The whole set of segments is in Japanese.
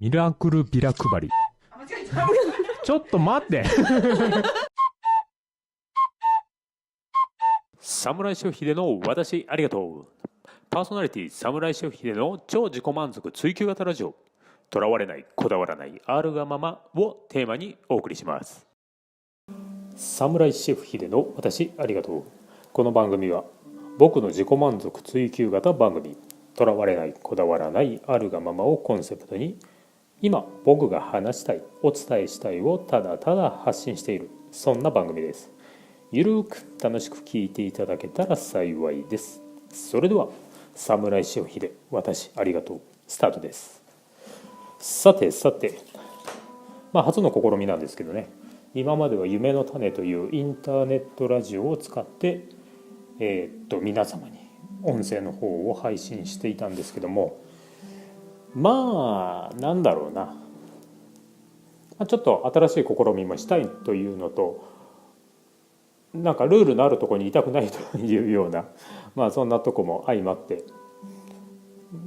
ミラクルビラ配り。ちょっと待って。侍シェフヒデの私ありがとう。パーソナリティ侍シェフヒデの超自己満足追求型ラジオ。とらわれない、こだわらない、あるがままをテーマにお送りします。侍シェフヒデの私ありがとう。この番組は僕の自己満足追求型番組。とらわれない、こだわらない、あるがままをコンセプトに、今僕が話したい、お伝えしたいをただただ発信している、そんな番組です。ゆるく楽しく聞いていただけたら幸いです。それでは侍シェフヒデ私ありがとうスタートです。さてさて、初の試みなんですけどね、今までは夢の種というインターネットラジオを使って皆様に音声の方を配信していたんですけども、なんだろうな、ちょっと新しい試みもしたいというのと、なんかルールのあるところにいたくないというようなそんなとこも相まって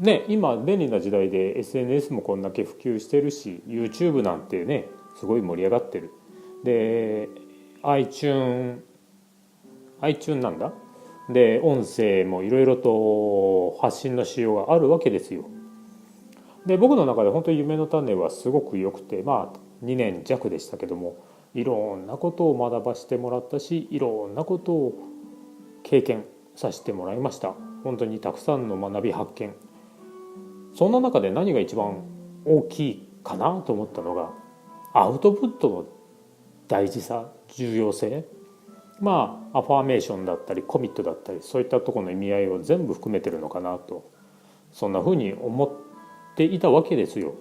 ね、今便利な時代で SNS もこんだけ普及してるし、 YouTube なんてねすごい盛り上がってる。で iTune なんだで、音声もいろいろと発信のしようがあるわけですよ。で僕の中で本当に夢の種はすごく良くて、2年弱でしたけども、いろんなことを学ばせてもらったし、いろんなことを経験させてもらいました。本当にたくさんの学び発見。そんな中で何が一番大きいかなと思ったのが、アウトプットの大事さ、重要性。アファーメーションだったりコミットだったり、そういったところの意味合いを全部含めてるのかなと、そんなふうに思っていたわけですよ。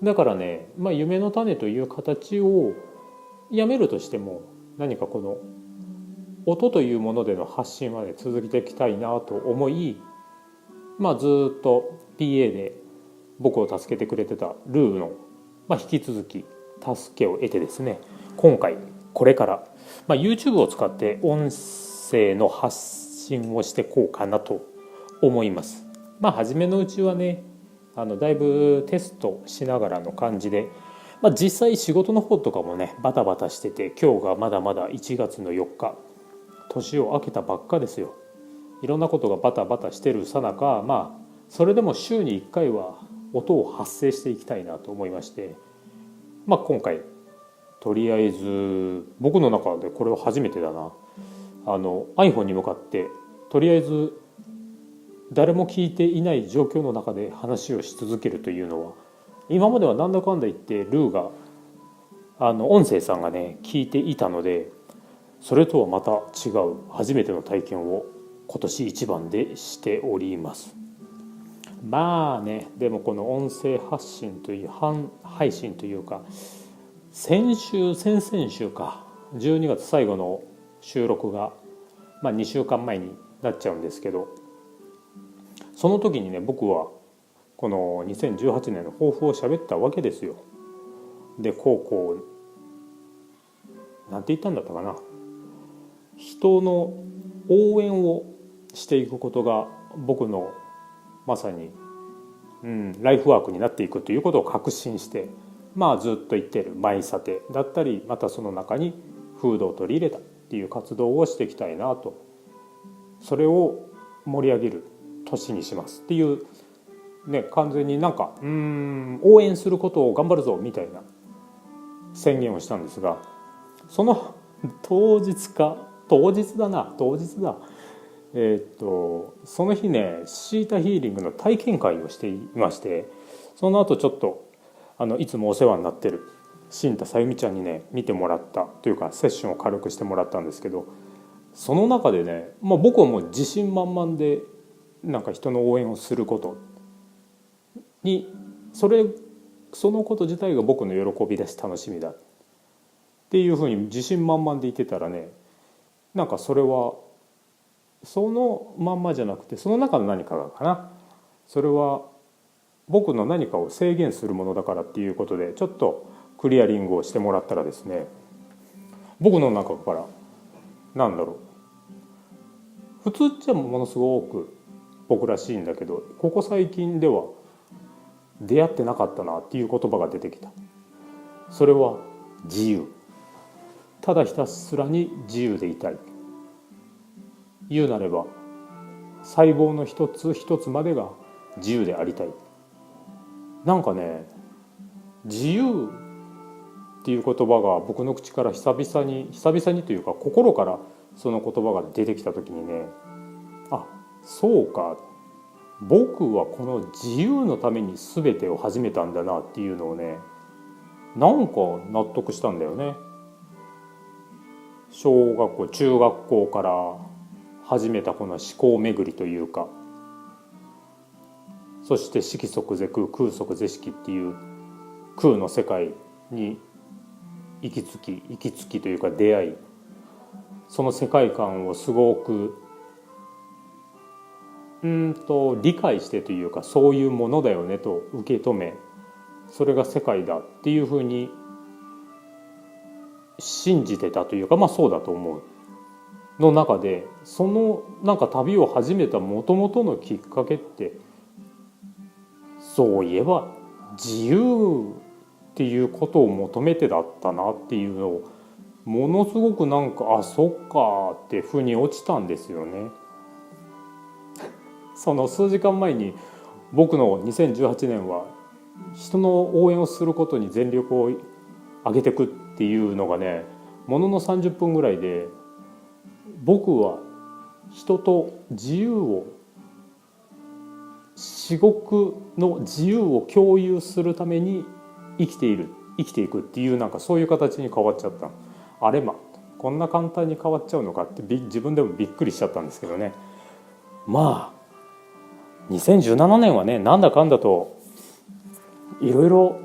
だからね、夢の種という形をやめるとしても、何かこの音というものでの発信はね続けていきたいなと思い、ずっと PA で僕を助けてくれてたルーの、引き続き助けを得てですね、今回これから、YouTube を使って音声の発信をしてこうかなと思います。初めのうちはね、だいぶテストしながらの感じで、実際仕事の方とかもねバタバタしてて、今日がまだまだ1月の4日、年を明けたばっかですよ。いろんなことがバタバタしてるさなか、それでも週に1回は音を発生していきたいなと思いまして、今回とりあえず僕の中でこれは初めてだな、iPhone に向かってとりあえず誰も聞いていない状況の中で話をし続けるというのは、今まではなんだかんだ言ってルーが音声さんがね聞いていたので、それとはまた違う初めての体験を今年一番でしております。でもこの音声発信という配信というか、先々週か、12月最後の収録が、2週間前になっちゃうんですけど、その時にね僕はこの2018年の抱負を喋ったわけですよ。でこうなんて言ったんだったかな、人の応援をしていくことが僕のまさに、ライフワークになっていくということを確信して、ずっと言っているマイサテだったり、またその中にフードを取り入れたっていう活動をしていきたいなと、それを盛り上げる年にしますっていうね、完全に応援することを頑張るぞみたいな宣言をしたんですが、その当日だ、その日ねシータヒーリングの体験会をしていまして、その後ちょっといつもお世話になってる新田さゆみちゃんにね見てもらったというか、セッションを軽くしてもらったんですけど、その中でね、僕はもう自信満々で人の応援をすることに、そのこと自体が僕の喜びだし楽しみだっていうふうに自信満々で言ってたらね、それはそのまんまじゃなくて、その中の何かがかな、それは僕の何かを制限するものだからっていうことで、ちょっとクリアリングをしてもらったらですね、僕の中から普通っちゃものすごく僕らしいんだけど、ここ最近では出会ってなかったなっていう言葉が出てきた。それは自由。ただひたすらに自由でいたい。言うなれば細胞の一つ一つまでが自由でありたい。なんかね、自由っていう言葉が僕の口から久々にというか心からその言葉が出てきた時にね、あ、そうか、僕はこの自由のために全てを始めたんだなっていうのをね、なんか納得したんだよね。小学校中学校から始めたこの思考巡りというか、そして色即是空、空即是色っていう空の世界に行き着きというか出会い、その世界観をすごく理解してというか、そういうものだよねと受け止め、それが世界だっていうふうに信じてたというか、まあそうだと思うの中で、そのなんか旅を始めた元々のきっかけって、そういえば自由っていうことを求めてだったなっていうのを、ものすごくなんか、あ、そっかって腑に落ちたんですよね。その数時間前に僕の2018年は人の応援をすることに全力を上げていくっていうのがね、ものの30分ぐらいで、僕は人と自由を、至極の自由を共有するために生きていくっていう、なんかそういう形に変わっちゃった。あれ、こんな簡単に変わっちゃうのかって自分でもびっくりしちゃったんですけどね。まあ2017年はね、なんだかんだといろいろ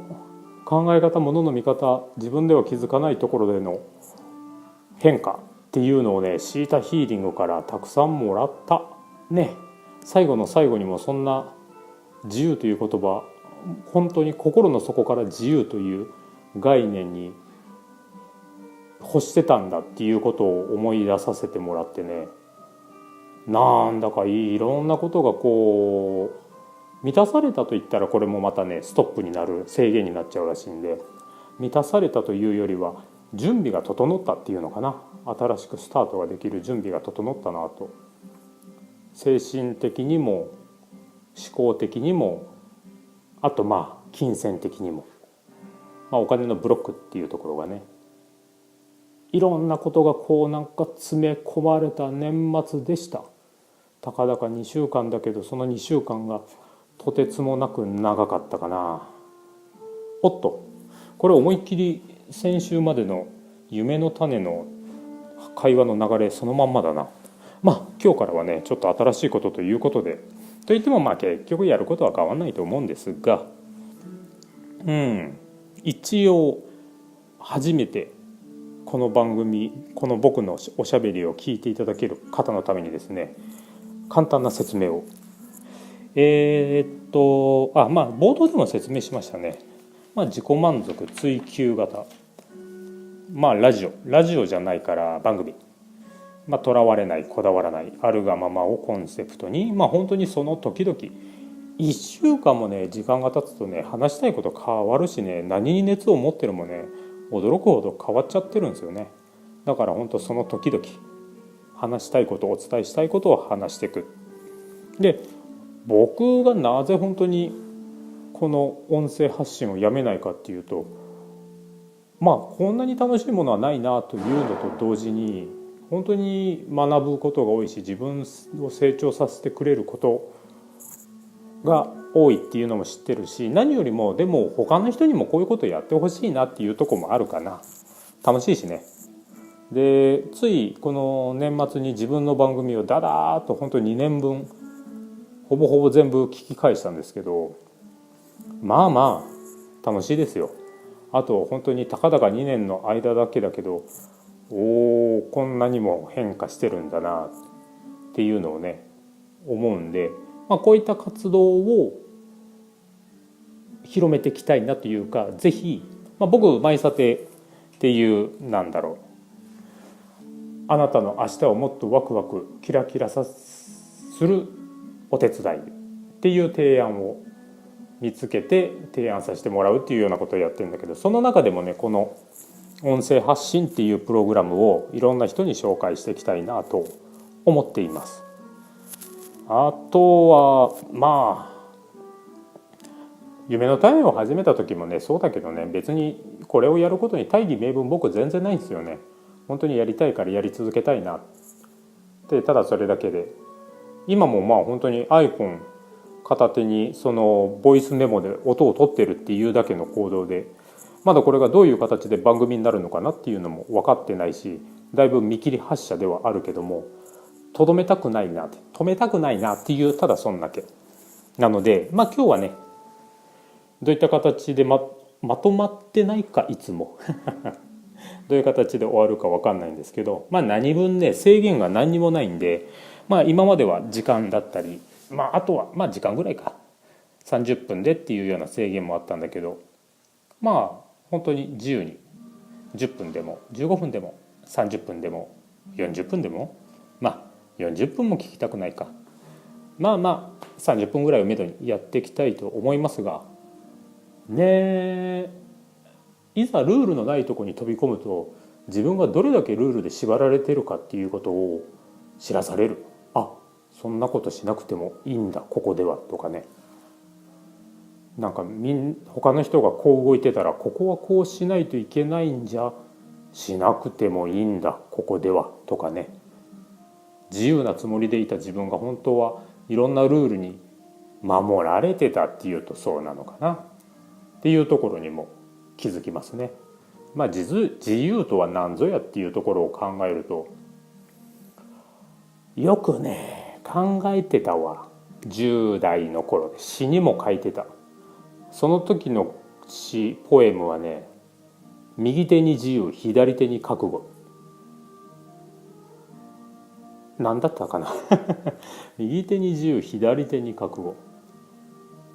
考え方、ものの見方、自分では気づかないところでの変化っていうのをね、シータヒーリングからたくさんもらったね。最後の最後にもそんな自由という言葉、本当に心の底から自由という概念に欲してたんだっていうことを思い出させてもらってね、なんだかいろんなことがこう満たされたと言ったら、これもまたねストップになる、制限になっちゃうらしいんで、満たされたというよりは準備が整ったっていうのかな。新しくスタートができる準備が整ったなと。精神的にも思考的にも、あと金銭的にも、お金のブロックっていうところがね、いろんなことがこうなんか詰め込まれた年末でした。たかだか2週間だけど、その2週間がとてつもなく長かったかな。おっと、これ思いっきり先週までの夢の種の会話の流れそのまんまだな。今日からはねちょっと新しいことということで、といっても結局やることは変わらないと思うんですが、一応初めてこの番組、この僕のおしゃべりを聞いていただける方のためにですね、簡単な説明を冒頭でも説明しましたね。自己満足追求型、ラジオじゃないから番組、とらわれない、こだわらない、あるがままをコンセプトに、本当にその時々1週間もね時間が経つとね、話したいこと変わるしね、何に熱を持ってるもね驚くほど変わっちゃってるんですよね。だから本当その時々話したいこと、お伝えしたいことを話していく。で、僕がなぜ本当にこの音声発信をやめないかっていうと、こんなに楽しいものはないなというのと同時に、本当に学ぶことが多いし、自分を成長させてくれることが多いっていうのも知ってるし、何よりもでも他の人にもこういうことやってほしいなっていうところもあるかな。楽しいしね。で、ついこの年末に自分の番組をダダーっと本当に2年分ほぼほぼ全部聞き返したんですけど、楽しいですよ。あと本当にたかだか2年の間だけだけど、こんなにも変化してるんだなっていうのをね思うんで、こういった活動を広めていきたいなというか、ぜひ、僕マイサテっていうあなたの明日をもっとワクワクキラキラするお手伝いっていう提案を見つけて提案させてもらうっていうようなことをやってるんだけど、その中でもねこの音声発信っていうプログラムをいろんな人に紹介していきたいなと思っています。あとはまあ夢の種を始めた時もねそうだけどね、別にこれをやることに大義名分僕全然ないんですよね。本当にやりたいからやり続けたいなってただそれだけで、今もまあ本当に iPhone 片手にそのボイスメモで音を取ってるっていうだけの行動で、まだこれがどういう形で番組になるのかなっていうのも分かってないし、だいぶ見切り発車ではあるけども止めたくないなっていうただそんだけなので、まあ今日はねどういった形でまとまってないかいつもどういう形で終わるか分かんないんですけど、まあ何分ね制限が何にもないんで、まあ今までは時間だったり、まああとはまあ時間ぐらいか30分でっていうような制限もあったんだけど、まあ本当に自由に10分でも15分でも30分でも40分でも、まあ40分も聞きたくないか、まあまあ30分ぐらいをめどにやっていきたいと思いますがね。いざルールのないところに飛び込むと自分がどれだけルールで縛られているかっていうことを知らされる。あ、そんなことしなくてもいいんだここではとかね、なんか他の人がこう動いてたらここはこうしないといけないんじゃ、しなくてもいいんだここではとかね、自由なつもりでいた自分が本当はいろんなルールに守られてたっていうとそうなのかなっていうところにも気づきますね。まあ自由とは何ぞやっていうところを考えるとよくね考えてたわ。10代の頃で詩にも書いてた。その時の詩ポエムはね、右手に自由左手に覚悟、何だったかな右手に自由左手に覚悟、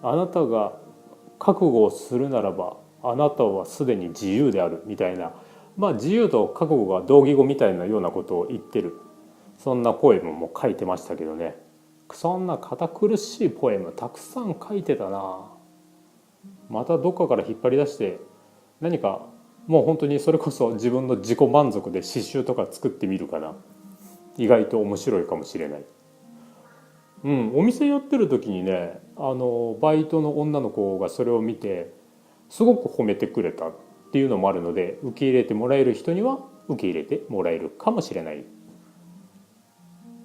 あなたが覚悟をするならばあなたはすでに自由であるみたいな、まあ自由と覚悟が同義語みたいなようなことを言ってる、そんなポエムも書いてましたけどね。そんな堅苦しいポエムたくさん書いてたな。またどっかから引っ張り出して何かもう本当にそれこそ自分の自己満足で詩集とか作ってみるかな。意外と面白いかもしれない。お店やってる時にね、バイトの女の子がそれを見てすごく褒めてくれたっていうのもあるので、受け入れてもらえる人には受け入れてもらえるかもしれない。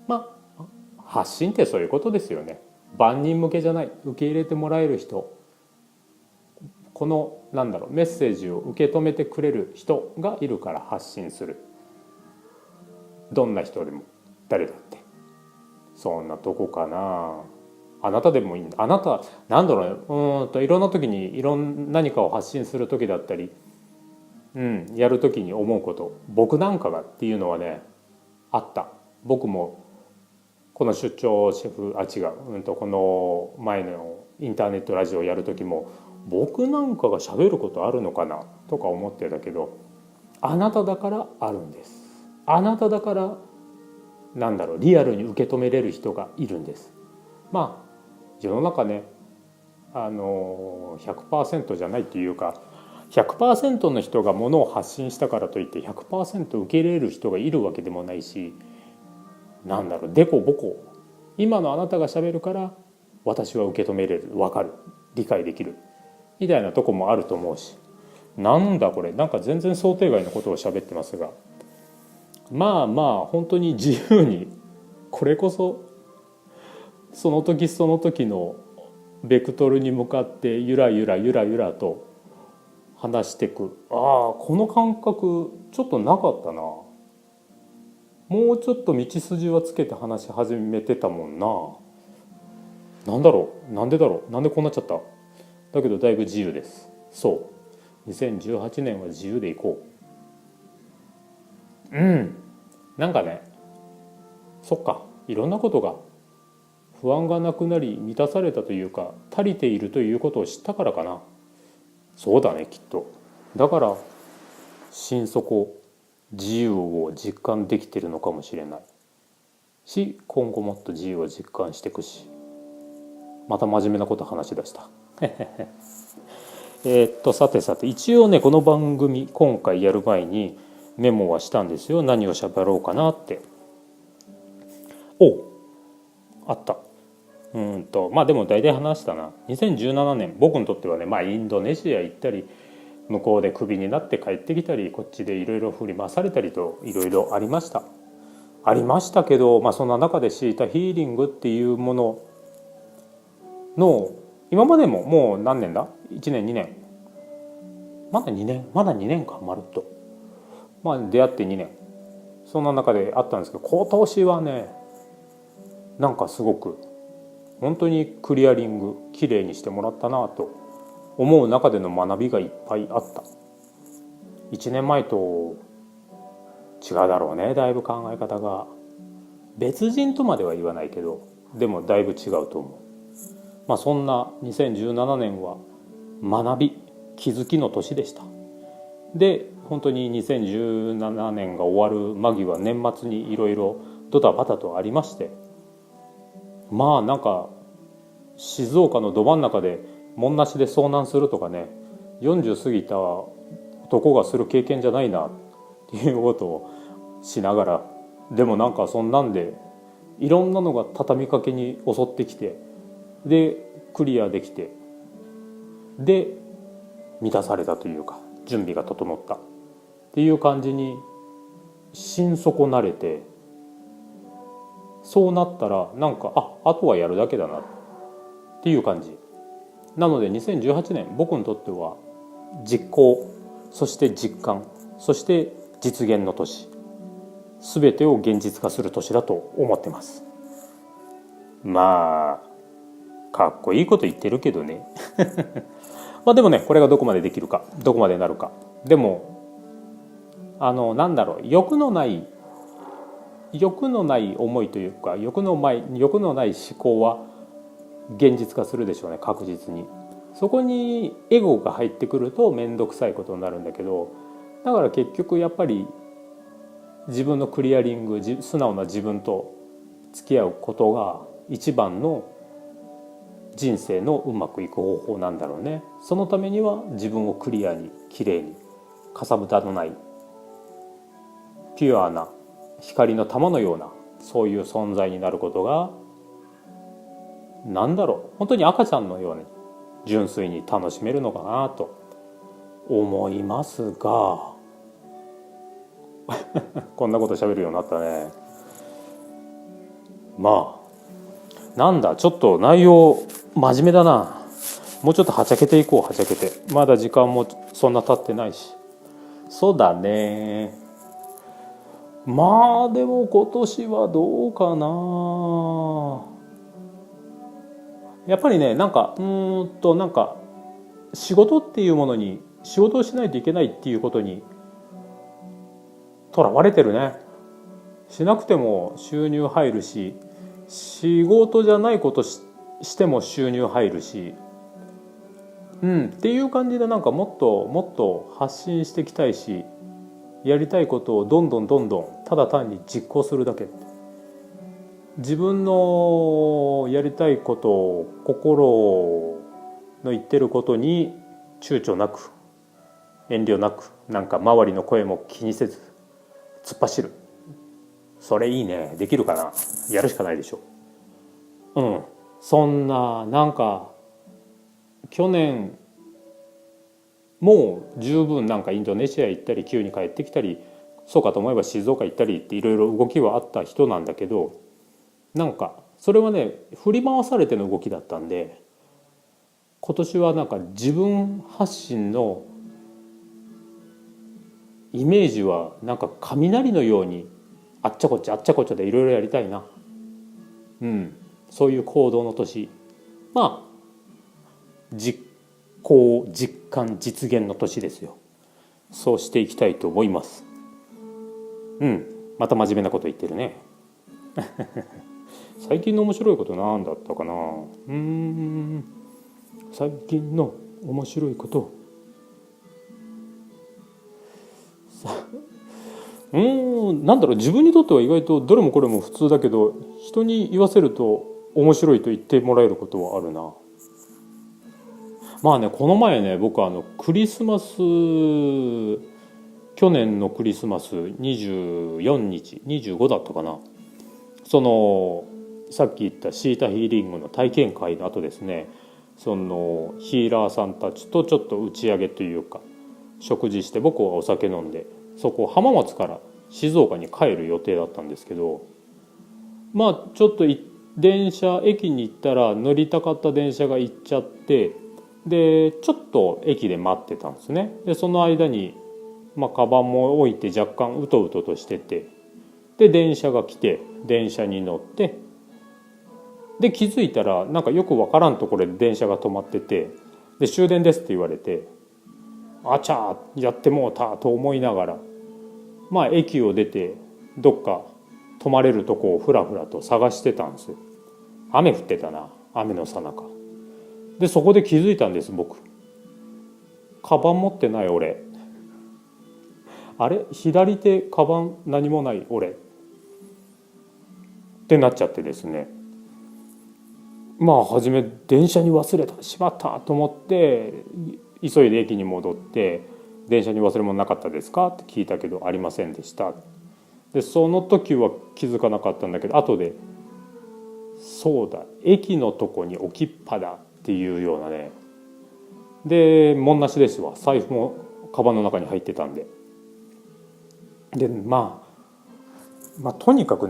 まあ発信ってそういうことですよね。万人向けじゃない、受け入れてもらえる人、このメッセージを受け止めてくれる人がいるから発信する。どんな人でも誰だって、そんなとこかな。あなたでもいいんだ。あなたいろんな時に何かを発信する時だったり、やる時に思うこと、僕なんかがっていうのはねあった。僕もこの出張シェフこの前のインターネットラジオをやる時も僕なんかが喋ることあるのかなとか思ってたけど、あなただからあるんです。あなただからリアルに受け止めれる人がいるんです。まあ世の中ね100% じゃないというか 100% の人がものを発信したからといって 100% 受け入れる人がいるわけでもないし、デコボコ今のあなたが喋るから私は受け止めれる、分かる、理解できるみたいなとこもあると思うし、これ全然想定外のことを喋ってますが、まあ本当に自由に、これこそその時その時のベクトルに向かってゆらゆらと話していく。この感覚ちょっとなかったな。もうちょっと道筋はつけて話し始めてたもんな。なんでこうなっちゃった。だけどだいぶ自由です。そう2018年は自由でいこう。そっか、いろんなことが不安がなくなり満たされたというか足りているということを知ったからかな。そうだね、きっと。だから心底自由を実感できてるのかもしれないし、今後もっと自由を実感していくし。また真面目なこと話し出した。さてさて、一応ねこの番組今回やる前にメモはしたんですよ。何を喋ろうかなって。あった。まあでも大体話したな。2017年僕にとってはね、まあインドネシア行ったり、向こうでクビになって帰ってきたり、こっちでいろいろ振り回されたりといろいろありましたけど、まあそんな中で敷いたヒーリングっていうものの、今までももう何年だ、1年2年、まだ2年か、まるっと、まあ出会って2年、そんな中であったんですけど、今年はねなんかすごく本当にクリアリングきれいにしてもらったなと思う中での学びがいっぱいあった。1年前と違うだろうね、だいぶ考え方が。別人とまでは言わないけど、でもだいぶ違うと思う。まあそんな2017年は学び気づきの年でした。で本当に2017年が終わる間際、年末にいろいろドタバタとありまして、まあなんか静岡のど真ん中で門なしで遭難するとかね、40過ぎた男がする経験じゃないなっていうことをしながら、でもなんかそんなんでいろんなのが畳みかけに襲ってきて、でクリアできて、で満たされたというか、準備が整ったっていう感じに心底慣れて、そうなったらなんかあとはやるだけだなっていう感じなので、2018年僕にとっては実行、そして実感、そして実現の年、全てを現実化する年だと思ってます。まあかっこいいこと言ってるけどねまあでもね、これがどこまでできるか、どこまでなるか。でもなんだろう、欲のない思いというか、欲のない思考は現実化するでしょうね、確実に。そこにエゴが入ってくると面倒くさいことになるんだけど、だから結局やっぱり自分のクリアリング、素直な自分と付き合うことが一番の人生のうまくいく方法なんだろうね。そのためには自分をクリアに、きれいに、かさぶたのないピュアな光の玉のような、そういう存在になることが、なんだろう、本当に赤ちゃんのように純粋に楽しめるのかなと思いますがこんなこと喋るようになったね。まあなんだ、ちょっと内容真面目だな。もうちょっとはちゃけていこう。はちゃけて、まだ時間もそんな経ってないし。そうだね。まあでも今年はどうかな。やっぱりね、なんか仕事っていうものに、仕事をしないといけないっていうことにとらわれてるね。しなくても収入入るし、仕事じゃないことしても収入入るし、っていう感じで、なんかもっと発信していきたいし、やりたいことをどんどんただ単に実行するだけ。自分のやりたいことを、心の言ってることに躊躇なく、遠慮なく、なんか周りの声も気にせず突っ走る。それいいね。できるかな。やるしかないでしょ。そんな、なんか去年もう十分なんかインドネシア行ったり、急に帰ってきたり、そうかと思えば静岡行ったりっていろいろ動きはあった人なんだけど、なんかそれはね、振り回されての動きだったんで、今年はなんか自分発信のイメージはなんか雷のようにあっちゃこっちゃでいろいろやりたいな。そういう行動の年。まあ実行、実感、実現の年ですよ。そうしていきたいと思います。また真面目なこと言ってるね最近の面白いこと何だったかな。最近の面白いことなんだろう、自分にとっては意外とどれもこれも普通だけど、人に言わせると面白いと言ってもらえることはあるな。まあね、この前ね、僕クリスマス、去年のクリスマス24日25だったかな、そのさっき言ったシータヒーリングの体験会の後ですね、そのヒーラーさんたちとちょっと打ち上げというか食事して、僕はお酒飲んで、そこ浜松から静岡に帰る予定だったんですけど、まあちょっと電車駅に行ったら乗りたかった電車が行っちゃって、でちょっと駅で待ってたんですね。でその間にカバンも置いて若干うとうととしてて、で電車が来て電車に乗って、で気づいたらなんかよくわからんところで電車が止まってて、で終電ですって言われて、あちゃーやってもうたと思いながら、駅を出てどっか泊まれるとこをふらふらと探してたんですよ。雨降ってたな、雨のさなかで。そこで気づいたんです。僕カバン持ってない俺、あれ左手カバン何もない俺ってなっちゃってですね、初め電車に忘れたしまったと思って急いで駅に戻って、電車に忘れ物なかったですかって聞いたけど、ありませんでした。でその時は気づかなかったんだけど、後でそうだ駅のとこに置きっぱだっていうようなね。で門なしですわ、財布もカバンの中に入ってたんで。でとにかく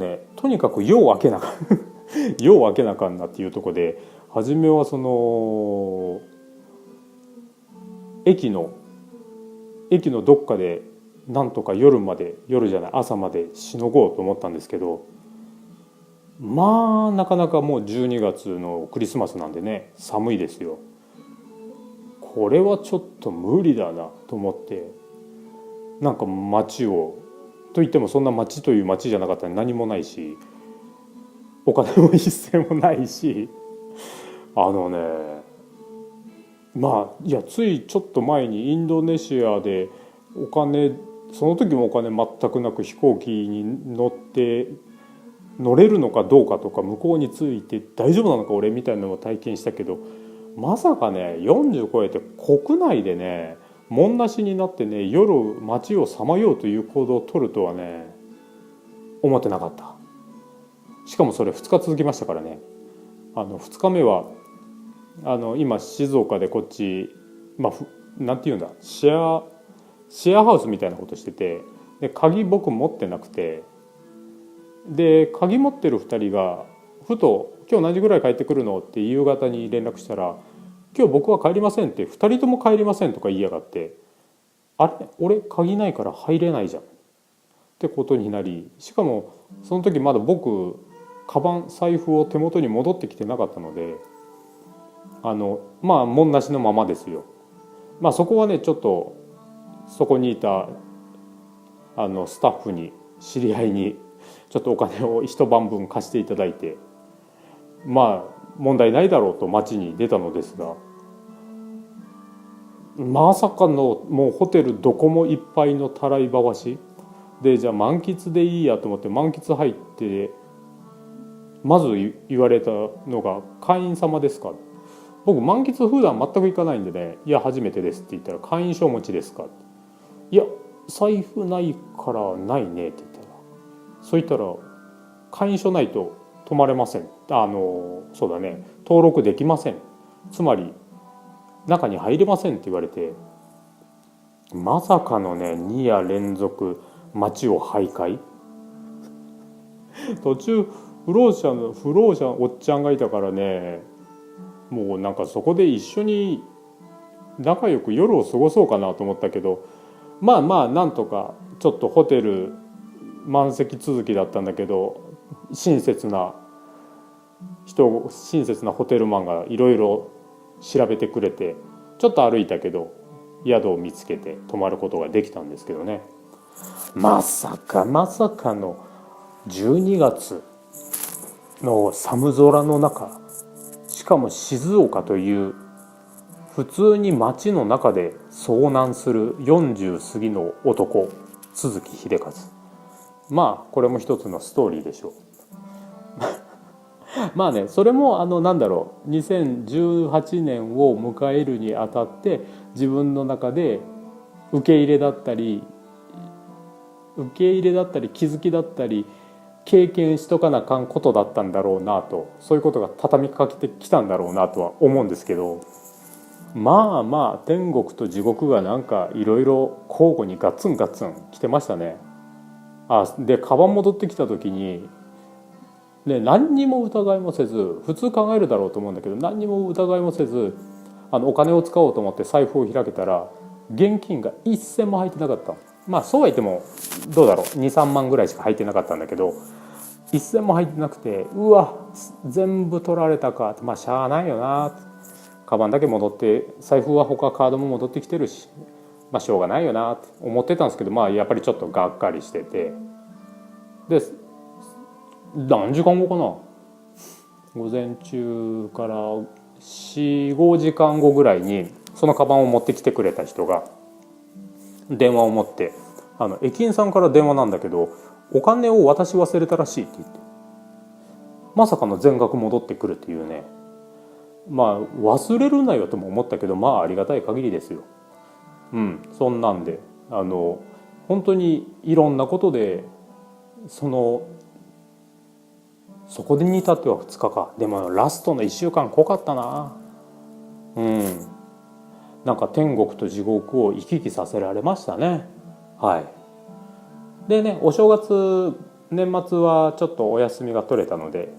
用を開けなか用を開けなかんなっていうところで、初めはその駅のどっかでなんとか朝までしのごうと思ったんですけど、なかなかもう12月のクリスマスなんでね、寒いですよ。これはちょっと無理だなと思って、なんか街をといってもそんな街という街じゃなかったら何もないし、お金も一銭もないし、いやついちょっと前にインドネシアでその時もお金全くなく飛行機に乗れるのかどうかとか、向こうに着いて大丈夫なのか俺みたいなのを体験したけど、まさかね40超えて国内でね門なしになってね、夜街をさまようという行動を取るとはね思ってなかった。しかもそれ2日続きましたからね。2日目は今静岡でこっちなんていうんだ、シェアハウスみたいなことしてて、で鍵僕持ってなくて、で鍵持ってる2人がふと「今日何時ぐらい帰ってくるの?」って夕方に連絡したら「今日僕は帰りません」って「2人とも帰りません」とか言いやがって、あれ俺鍵ないから入れないじゃんってことになり、しかもその時まだ僕財布を手元に戻ってきてなかったので、門なしのままですよ。そこはねちょっとそこにいたスタッフに知り合いにちょっとお金を一晩分貸していただいて、問題ないだろうと街に出たのですが、まさかのもうホテルどこもいっぱいのたらい回しで、じゃあ満喫でいいやと思って満喫入って、まず言われたのが「会員様ですか?」僕満喫普段全く行かないんでね「いや初めてです」って言ったら「会員証お持ちですか?」「いや財布ないからないね」って言ったら、そう言ったら「会員証ないと泊まれません」そうだね登録できません、つまり中に入れませんって言われて、まさかのね2夜連続街を徘徊途中不老者おっちゃんがいたからね、もうなんかそこで一緒に仲良く夜を過ごそうかなと思ったけど、なんとかちょっとホテル満席続きだったんだけど、親切なホテルマンがいろいろ調べてくれて、ちょっと歩いたけど宿を見つけて泊まることができたんですけどね。まさかの12月の寒空の中、しかも静岡という普通に街の中で遭難する40過ぎの男都築秀和、これも一つのストーリーでしょうまあね、それもなんだろう、2018年を迎えるにあたって自分の中で受け入れだったり気づきだったり経験しとかなあかんことだったんだろうなと、そういうことが畳みかけてきたんだろうなとは思うんですけど、まあまあ天国と地獄がなんかいろいろ交互にガツンガツン来てましたね。でカバン戻ってきた時に、ね、何にも疑いもせず、普通考えるだろうと思うんだけど何にも疑いもせずお金を使おうと思って財布を開けたら現金が一銭も入ってなかった。まあそうは言ってもどうだろう、23万ぐらいしか入ってなかったんだけど、一銭も入ってなくて、うわ全部取られたか、まあしゃあないよな、カバンだけ戻って、財布は他カードも戻ってきてるし、まあしょうがないよなって思ってたんですけど、まあやっぱりちょっとがっかりしてて、で何時間後かな、午前中から45時間後ぐらいにそのカバンを持ってきてくれた人が電話を持って、駅員さんから電話なんだけどお金を渡し忘れたらしいって言って、まさかの全額戻ってくるっていうね。まあ忘れるなよとも思ったけど、まあありがたい限りですよ。そんなんで本当にいろんなことでそこでに至っては2日か。でもラストの1週間濃かったな。なんか天国と地獄を行き来させられましたね。はい。でね、お正月年末はちょっとお休みが取れたので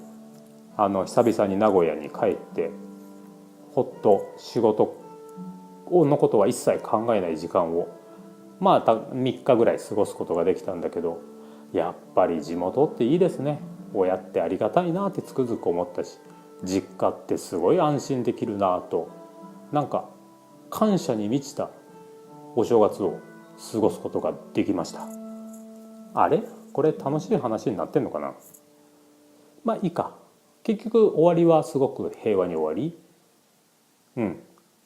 久々に名古屋に帰ってほっと仕事のことは一切考えない時間をまあ3日ぐらい過ごすことができたんだけど、やっぱり地元っていいですね。親ってありがたいなってつくづく思ったし、実家ってすごい安心できるなと、なんか感謝に満ちたお正月を過ごすことができました。あれこれ楽しい話になってんのかな。まあいいか。結局終わりはすごく平和に終わり、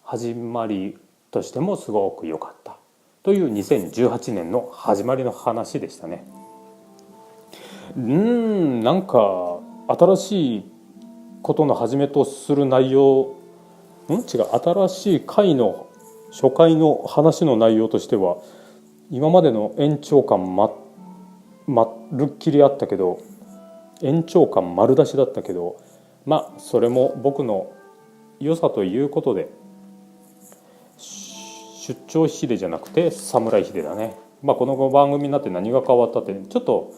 始まりとしてもすごく良かったという2018年の始まりの話でしたね。なんか新しいことの始めとする内容、新しい回の初回の話の内容としては今までの延長感まるっきりあったけど、延長感丸出しだったけど、まあそれも僕の良さということで、出張秀じゃなくて侍秀だね。まあこの番組になって何が変わったって、ちょっと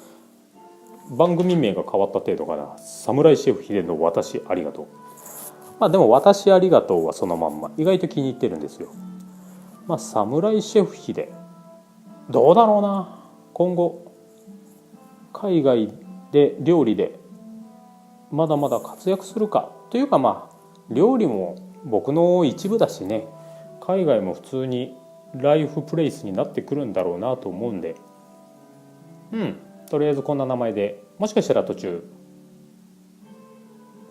番組名が変わった程度かな。侍シェフ秀の私ありがとう。まあでも私ありがとうはそのまんま、意外と気に入ってるんですよ。まあ侍シェフ秀どうだろうな、今後海外で料理でまだまだ活躍するかというか、まあ料理も僕の一部だしね、海外も普通にライフプレイスになってくるんだろうなと思うんで、とりあえずこんな名前で、もしかしたら途中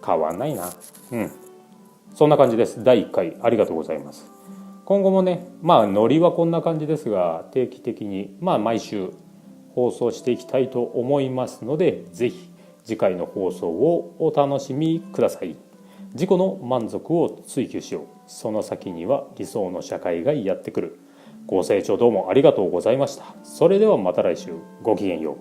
変わんないな。そんな感じです。第1回ありがとうございます。今後もね、まあノリはこんな感じですが、定期的にまあ毎週放送していきたいと思いますので、ぜひ次回の放送をお楽しみください。自己の満足を追求しよう。その先には理想の社会がやってくる。ご清聴どうもありがとうございました。それではまた来週。ごきげんよう。